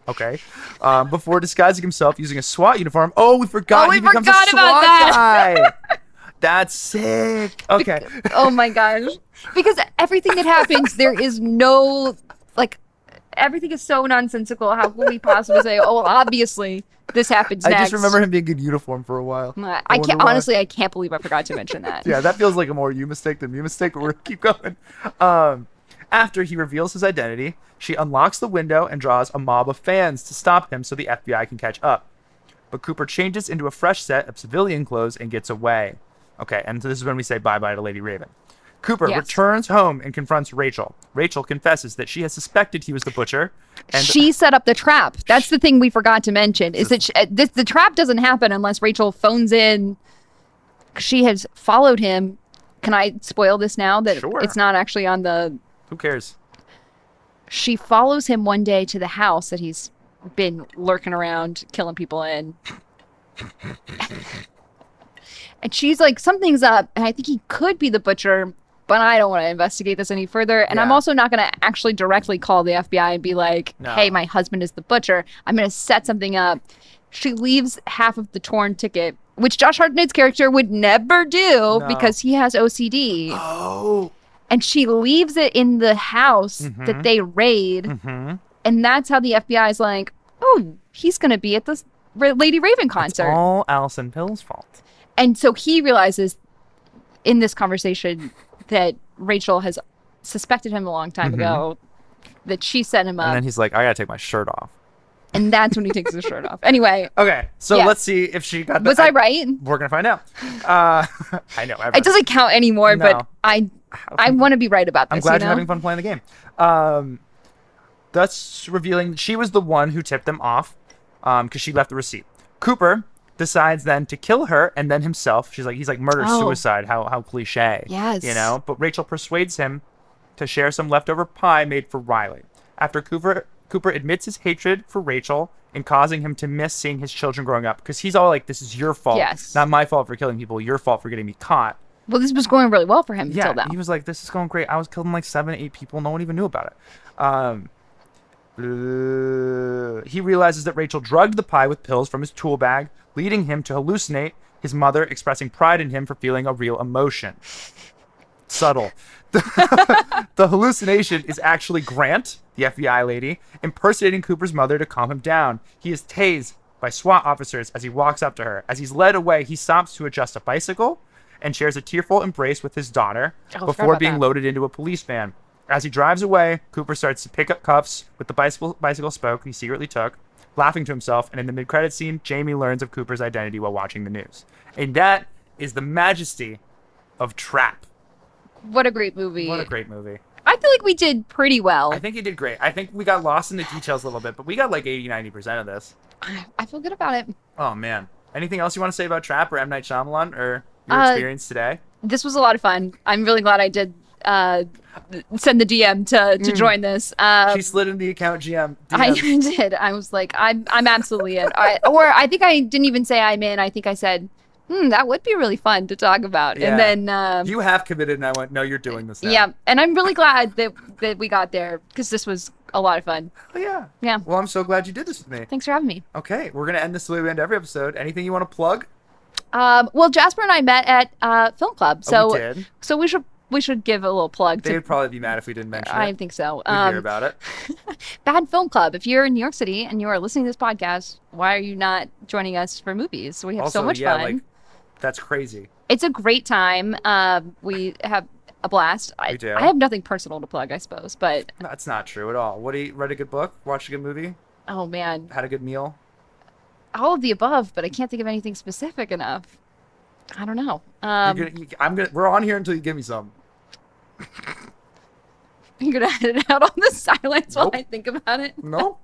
Okay. Before disguising himself using a SWAT uniform. Oh, we forgot we he becomes a forgot SWAT about that. guy. That's sick. Okay. Oh my gosh. Because everything that happens, there is no, like, everything is so nonsensical. How can we possibly say, oh, well, obviously this happens next? I just remember him being in uniform for a while. I can't, why. honestly, I can't believe I forgot to mention that. Yeah, that feels like a more you mistake than me mistake, but we're going to keep going. After he reveals his identity, she unlocks the window and draws a mob of fans to stop him so the FBI can catch up. But Cooper changes into a fresh set of civilian clothes and gets away. Okay, and so this is when we say bye-bye to Lady Raven. Cooper returns home and confronts Rachel. Rachel confesses that she has suspected he was the butcher. And she set up the trap. That's the thing we forgot to mention, is that the trap doesn't happen unless Rachel phones in. She has followed him. Can I spoil this now? That Sure. It's not actually on the... Who cares? She follows him one day to the house that he's been lurking around, killing people in. And she's like, something's up, and I think he could be the butcher, but I don't want to investigate this any further. And I'm also not going to actually directly call the FBI and be like, hey, my husband is the butcher. I'm going to set something up. She leaves half of the torn ticket, which Josh Hartnett's character would never do because he has OCD. Oh. And she leaves it in the house that they raid. And that's how the FBI is like, oh, he's going to be at this Lady Raven concert. It's all Allison Pill's fault. And so he realizes in this conversation that Rachel has suspected him a long time ago, that she set him up. And then he's like, I got to take my shirt off. And that's when he takes his shirt off. Anyway. Okay, so let's see if she got... Was I right? We're going to find out. I know. It doesn't count anymore, but I want to be right about this. I'm glad you're having fun playing the game. Thus revealing she was the one who tipped them off because she left the receipt. Cooper decides then to kill her and then himself. He's like murder-suicide. How cliche. Yes. You know? But Rachel persuades him to share some leftover pie made for Riley. After Cooper admits his hatred for Rachel and causing him to miss seeing his children growing up, because he's all like, this is your fault. Yes. Not my fault for killing people. Your fault for getting me caught. Well, this was going really well for him until now. He was like, this is going great. I was killing like 7, 8 people. No one even knew about it. He realizes that Rachel drugged the pie with pills from his tool bag, leading him to hallucinate his mother expressing pride in him for feeling a real emotion. Subtle. The hallucination is actually Grant, the FBI lady, impersonating Cooper's mother to calm him down. He is tased by SWAT officers as he walks up to her. As he's led away, he stops to adjust a bicycle and shares a tearful embrace with his daughter before being loaded into a police van. As he drives away, Cooper starts to pick up cuffs with the bicycle spoke he secretly took, laughing to himself, and in the mid-credits scene, Jamie learns of Cooper's identity while watching the news. And that is the majesty of Trap. What a great movie. What a great movie. I feel like we did pretty well. I think you did great. I think we got lost in the details a little bit, but we got like 80-90% of this. I feel good about it. Oh, man. Anything else you want to say about Trap or M. Night Shyamalan or your experience today? This was a lot of fun. I'm really glad I did send the DM to join this. She slid in the account DM. I did. I was like, I'm absolutely in. I think I didn't even say I'm in. I think I said, that would be really fun to talk about. Yeah. And then you have committed, and I went, no, you're doing this now. Yeah, and I'm really glad that we got there because this was a lot of fun. Oh, yeah. Yeah. Well, I'm so glad you did this with me. Thanks for having me. Okay, we're gonna end this the way we end every episode. Anything you want to plug? Well, Jasper and I met at film club, so we did. So we should give a little plug. They'd probably be mad if we didn't mention it. I think so. We'd hear about it. Bad Film Club. If you're in New York City and you are listening to this podcast, why are you not joining us for movies? We have so much fun. Like, that's crazy. It's a great time. We have a blast. We do. I have nothing personal to plug, I suppose, but that's not true at all. Read a good book? Watched a good movie? Oh man. Had a good meal? All of the above, but I can't think of anything specific enough. I don't know. We're on here until you give me some. You're gonna edit out all the silence while I think about it. No.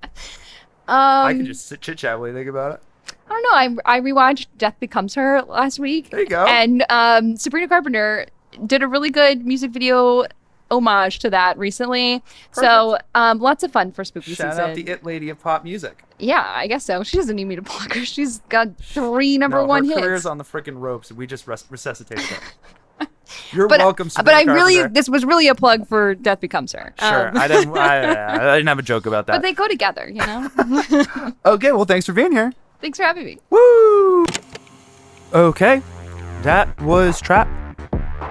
I can just chit chat while you think about it. I don't know. I rewatched Death Becomes Her last week. There you go. And Sabrina Carpenter did a really good music video homage to that recently. Perfect. So lots of fun for spooky season. Shout out the it lady of pop music. Yeah, I guess so. She doesn't need me to plug her. She's got 3 number one hits. Her career's on the freaking ropes, and we just resuscitated it. You're welcome. But I really, Carpenter. this was really a plug for Death Becomes Her. Sure. I didn't have a joke about that. But they go together, you know? Okay, well, thanks for being here. Thanks for having me. Woo! Okay, that was Trap.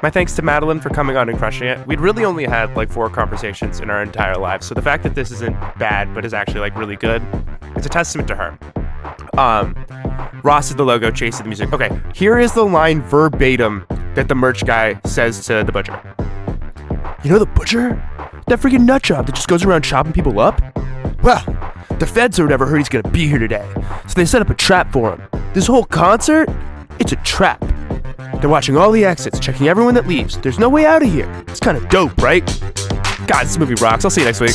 My thanks to Madeline for coming on and crushing it. We'd really only had like 4 conversations in our entire lives, so the fact that this isn't bad but is actually like really good, it's a testament to her. Ross is the logo, Chase is the music. Okay, here is the line verbatim that the merch guy says to the butcher. You know the butcher? That freaking nut job that just goes around chopping people up? Well, the feds or whatever heard he's gonna be here today, so they set up a trap for him. This whole concert, it's a trap. They're watching all the exits, checking everyone that leaves. There's no way out of here. It's kind of dope, right? God, this movie rocks. I'll see you next week.